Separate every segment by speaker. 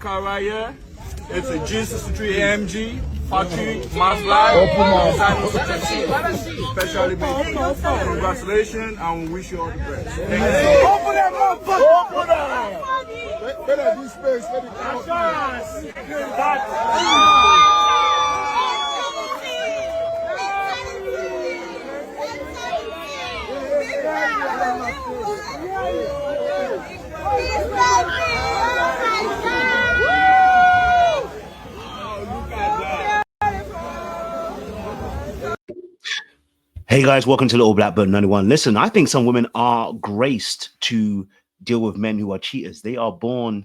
Speaker 1: car right here. It's a G63 AMG, factory, mass life, especially made. Congratulations, and we wish you all the best. Thank you. Open that motherfucker! Open that! Let that be space, let it
Speaker 2: Hey guys, welcome to Little Black Bird 91. Listen, I think some women are graced to deal with men who are cheaters. They are born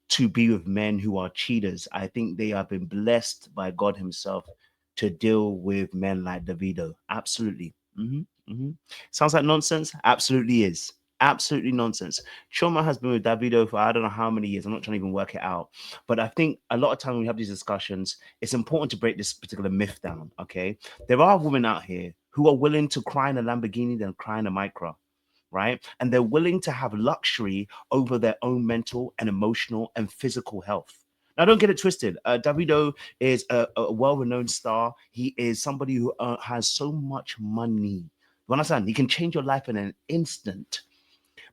Speaker 2: to be with men who are cheaters. I think they have been blessed by God himself to deal with men like Davido. Absolutely. Sounds like nonsense? Absolutely is. Absolutely nonsense. Chioma has been with Davido for I don't know how many years. I'm not trying to even work it out. But I think a lot of time when we have these discussions, it's important to break this particular myth down, okay? There are women out here who are willing to cry in a Lamborghini than cry in a Micra, right? And they're willing to have luxury over their own mental and emotional and physical health. Now, don't get it twisted. Davido is a well-renowned star. He is somebody who has so much money. You understand? He can change your life in an instant.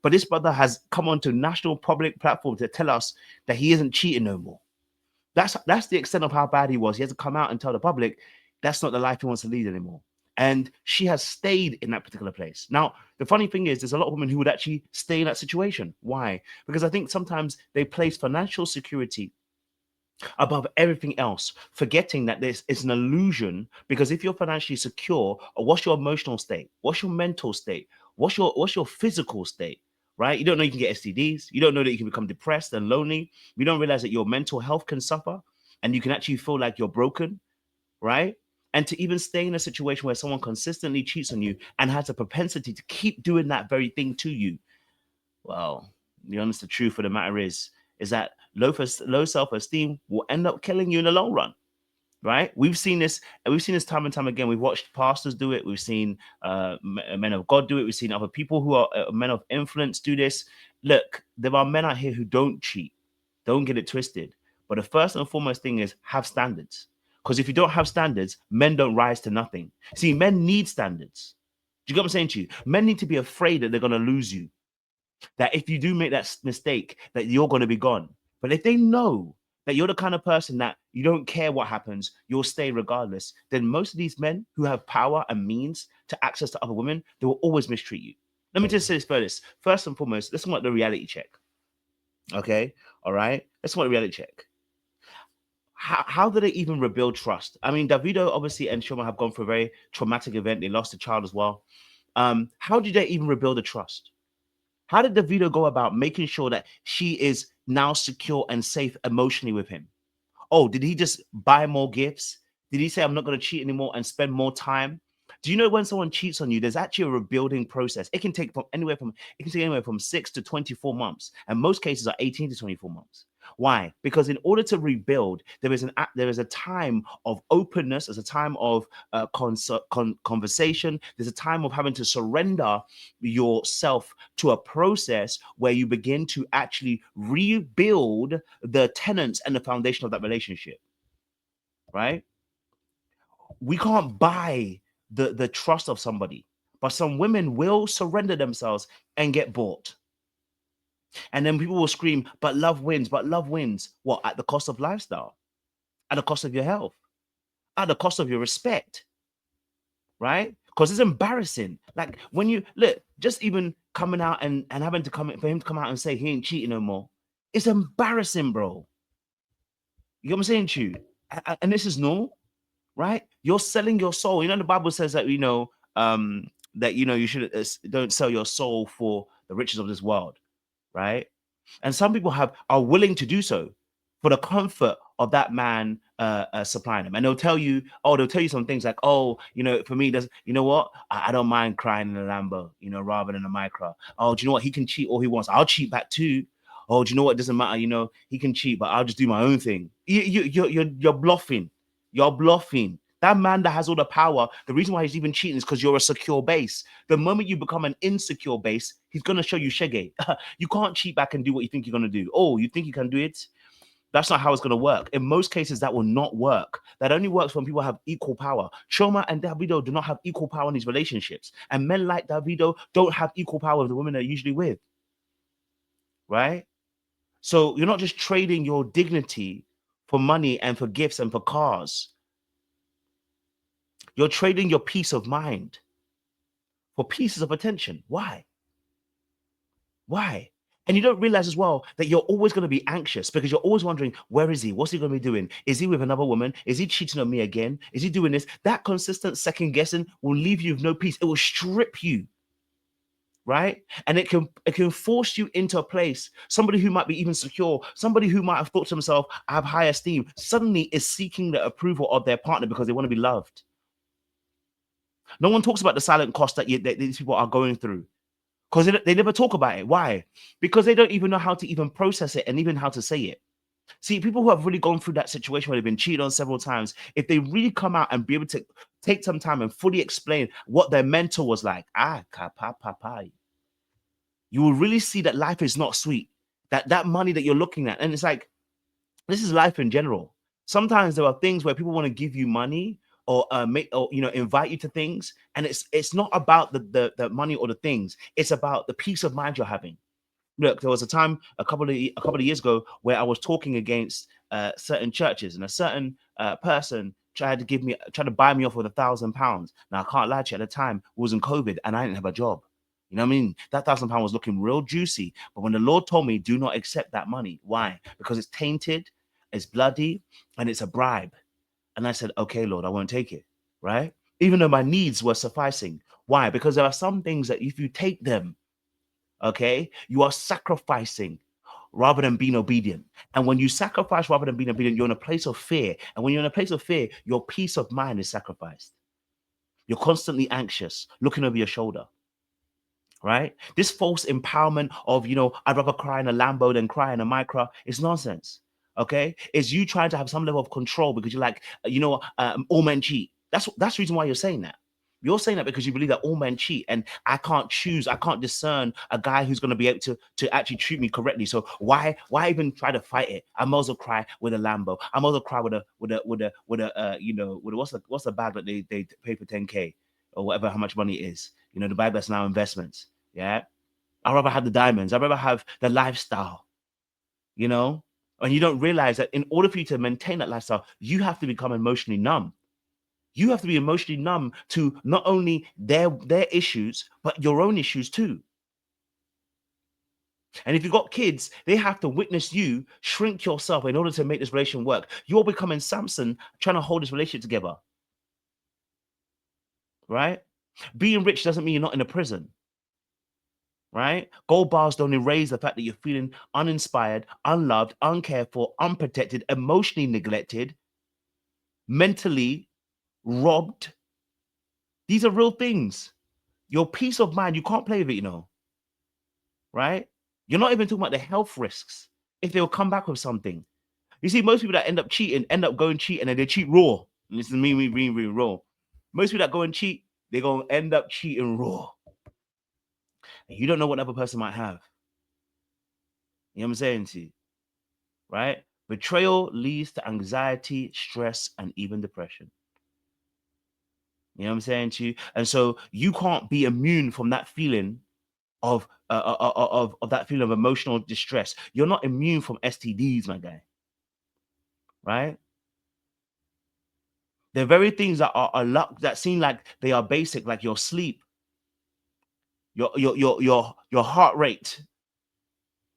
Speaker 2: But this brother has come onto national public platform to tell us that he isn't cheating no more. That's the extent of how bad he was. He has to come out and tell the public that's not the life he wants to lead anymore. And she has stayed in that particular place. Now, the funny thing is, there's a lot of women who would actually stay in that situation. Why? Because I think sometimes they place financial security above everything else, forgetting that this is an illusion. Because if you're financially secure, what's your emotional state? What's your mental state? What's your physical state? Right? You don't know you can get STDs. You don't know that you can become depressed and lonely. You don't realize that your mental health can suffer, and you can actually feel like you're broken, right? And to even stay in a situation where someone consistently cheats on you and has a propensity to keep doing that very thing to you, well, the honest truth of the matter is that low self-esteem will end up killing you in the long run, right? We've seen this time and time again. We've watched pastors do it. We've seen men of God do it. We've seen other people who are men of influence do this. Look, there are men out here who don't cheat. Don't get it twisted. But the first and foremost thing is have standards. Because if you don't have standards, men don't rise to nothing. See, men need standards. Do you get what I'm saying to you? Men need to be afraid that they're going to lose you. That if you do make that mistake, that you're going to be gone. But if they know that you're the kind of person that you don't care what happens, you'll stay regardless, then most of these men who have power and means to access to other women, they will always mistreat you. Let me just say this first and foremost, let's want the reality check. Okay? All right? Let's want a reality check. How do they even rebuild trust? I mean, Davido obviously and Chioma have gone through a very traumatic event. They lost a child as well. How did they even rebuild the trust? How did Davido go about making sure that she is now secure and safe emotionally with him? Oh, did he just buy more gifts? Did he say, I'm not going to cheat anymore and spend more time? Do you know when someone cheats on you, there's actually a rebuilding process. It can take anywhere from 6 to 24 months. And most cases are 18 to 24 months. Why? Because in order to rebuild, there is a time of openness, there's a time of conversation, there's a time of having to surrender yourself to a process where you begin to actually rebuild the tenets and the foundation of that relationship. Right? We can't buy the trust of somebody, but some women will surrender themselves and get bought. And then people will scream, but love wins. What? At the cost of lifestyle, at the cost of your health, at the cost of your respect, right? Because it's embarrassing. Like when you look, just even coming out and having to come for him to come out and say he ain't cheating no more. It's embarrassing, bro. You know what I'm saying to you? And this is normal, right? You're selling your soul. You know, the Bible says that, you should don't sell your soul for the riches of this world. Right? And some people are willing to do so for the comfort of that man supplying them. And they'll tell you some things like, for me, I don't mind crying in a Lambo, rather than a Micra. Oh, do you know what? He can cheat all he wants. I'll cheat back too. Oh, do you know what? It doesn't matter. He can cheat, but I'll just do my own thing. You're bluffing. You're bluffing. That man that has all the power, the reason why he's even cheating is because you're a secure base. The moment you become an insecure base, he's going to show you shege. You can't cheat back and do what you think you're going to do. Oh, you think you can do it? That's not how it's going to work. In most cases, that will not work. That only works when people have equal power. Chioma and Davido do not have equal power in these relationships. And men like Davido don't have equal power with the women they're usually with. Right? So you're not just trading your dignity for money and for gifts and for cars. You're trading your peace of mind for pieces of attention. Why? Why? And you don't realize as well that you're always going to be anxious because you're always wondering, where is he? What's he going to be doing? Is he with another woman? Is he cheating on me again? Is he doing this? That consistent second guessing will leave you with no peace. It will strip you, right? And it can force you into a place. Somebody who might be even secure, somebody who might have thought to himself, I have high esteem, suddenly is seeking the approval of their partner because they want to be loved. No one talks about the silent cost that these people are going through. Because they never talk about it. Why? Because they don't even know how to even process it and even how to say it. See, people who have really gone through that situation where they've been cheated on several times, if they really come out and be able to take some time and fully explain what their mentor was like, you will really see that life is not sweet. That money that you're looking at, and it's like, this is life in general. Sometimes there are things where people want to give you money or make or invite you to things, and it's not about the money or the things. It's about the peace of mind you're having. Look, there was a time a couple of years ago where I was talking against certain churches, and a certain person tried to buy me off with £1,000. Now I can't lie to you, at the time it was in COVID and I didn't have a job. You know what I mean? That £1,000 was looking real juicy. But when the Lord told me, do not accept that money. Why? Because it's tainted, it's bloody, and it's a bribe. And I said, okay, Lord, I won't take it. Right? Even though my needs were sufficing. Why? Because there are some things that if you take them, okay, you are sacrificing rather than being obedient. And when you sacrifice rather than being obedient, you're in a place of fear. And when you're in a place of fear, your peace of mind is sacrificed. You're constantly anxious, looking over your shoulder. Right? This false empowerment of, I'd rather cry in a Lambo than cry in a Micra is nonsense. Okay? It's you trying to have some level of control because you're like, all men cheat. That's the reason why you're saying that. You're saying that because you believe that all men cheat, and I can't discern a guy who's going to be able to actually treat me correctly. So why even try to fight it? I might as well cry with a Lambo. I might as well cry with what's the bag that they pay for 10K or whatever, how much money it is. The bag that's now investments. Yeah. I'd rather have the diamonds. I'd rather have the lifestyle, and you don't realize that in order for you to maintain that lifestyle, you have to become emotionally numb. You have to be emotionally numb to not only their issues, but your own issues too. And if you've got kids, they have to witness you shrink yourself in order to make this relation work. You're becoming Samson trying to hold this relationship together. Right? Being rich doesn't mean you're not in a prison. Right? Gold bars don't erase the fact that you're feeling uninspired, unloved, uncared for, unprotected, emotionally neglected, mentally robbed. These are real things. Your peace of mind, you can't play with it, right? You're not even talking about the health risks if they'll come back with something. You see, most people that end up cheating end up going cheating and they cheat raw. And this is me being raw. Most people that go and cheat, they're going to end up cheating raw. And you don't know what another person might have. You know what I'm saying to you? Right? Betrayal leads to anxiety, stress, and even depression. You know what I'm saying to you? And so you can't be immune from that feeling of that feeling of emotional distress. You're not immune from STDs, my guy. Right? The very things that are luck that seem like they are basic, like your sleep, your heart rate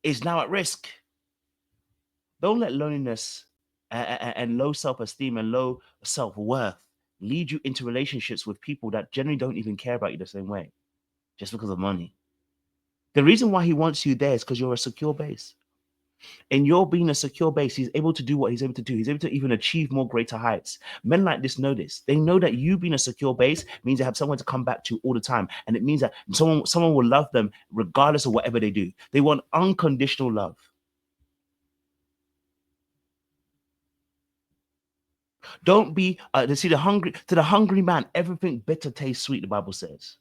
Speaker 2: is now at risk. Don't let loneliness and low self-esteem and low self-worth lead you into relationships with people that generally don't even care about you the same way, just because of money. The reason why he wants you there is because you're a secure base. And you're being a secure base, he's able to do what he's able to do. He's able to even achieve more greater heights. Men like this know this. They know that you being a secure base means they have someone to come back to all the time. And it means that someone will love them regardless of whatever they do. They want unconditional love. Don't be to the hungry man, everything bitter tastes sweet, the Bible says.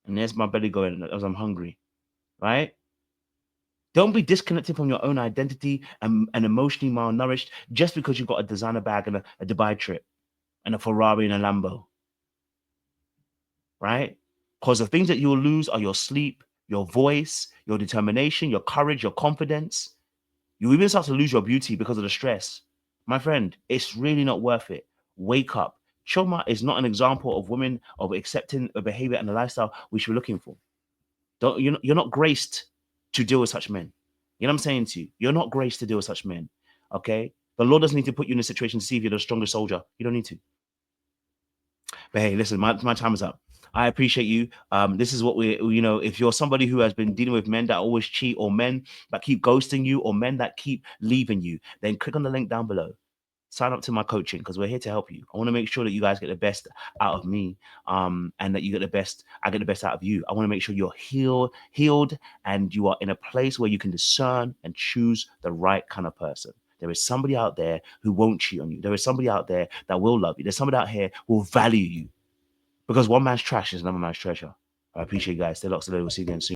Speaker 2: And there's my belly going as I'm hungry, right? Don't be disconnected from your own identity and emotionally malnourished just because you've got a designer bag and a Dubai trip and a Ferrari and a Lambo, right? Because the things that you'll lose are your sleep, your voice, your determination, your courage, your confidence. You even start to lose your beauty because of the stress. My friend, it's really not worth it. Wake up. Chioma is not an example of women of accepting a behavior and a lifestyle we should be looking for. You're not graced to deal with such men. You know what I'm saying to you? You're not graced to deal with such men. Okay? The Lord doesn't need to put you in a situation to see if you're the strongest soldier. You don't need to. But hey, listen, my time is up. I appreciate you. This is what if you're somebody who has been dealing with men that always cheat, or men that keep ghosting you, or men that keep leaving you, then click on the link down below. Sign up to my coaching because we're here to help you. I want to make sure that you guys get the best out of me, and that you get the best. I get the best out of you. I want to make sure you're healed, and you are in a place where you can discern and choose the right kind of person. There is somebody out there who won't cheat on you. There is somebody out there that will love you. There's somebody out here who will value you, because one man's trash is another man's treasure. I appreciate you guys. Stay locked. We'll see you again soon.